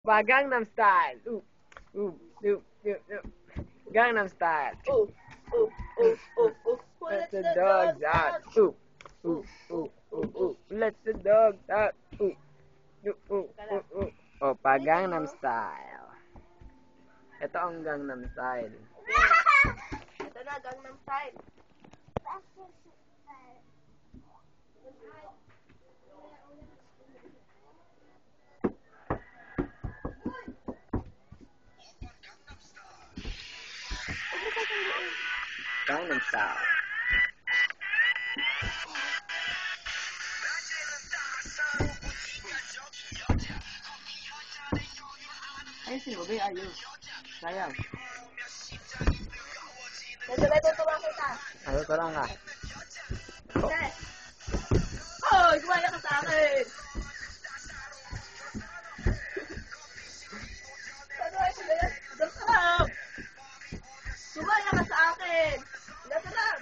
Ba Gangnam Style. Ooh, ooh, ooh, ooh, ooh. Gangnam Style. Ooh, ooh, ooh, ooh, ooh. Let the dogs out. Ooh, ooh, ooh, ooh, ooh. Let the dogs out. Ooh, ooh, ooh, ooh, ooh. Opa Gangnam Style. Ito ang Gangnam Style. Ito na, Gangnam Style. Gangnam Style. Ay, sino ba? Ayun. Sayang. Medyo tulang kita. Ano ko lang ka? Hindi. Hoy, gumaya ka sa akin. Ano ay sabihin? Dasarap. Gumaya ka sa akin. Dasarap.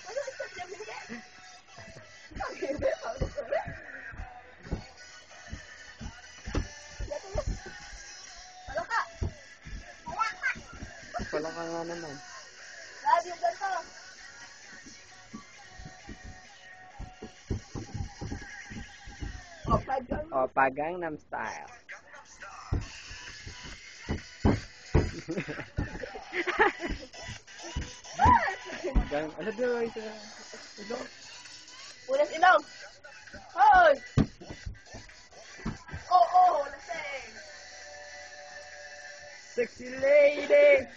Ano ay sabihin? Hindi. Ano ka? Wala ka nga naman. Lagi yung ganito. Opa Gangnam Style. Ano daw ito? Ito? Ulas ilong. Hoy! Oo, lasing. Sexy lady!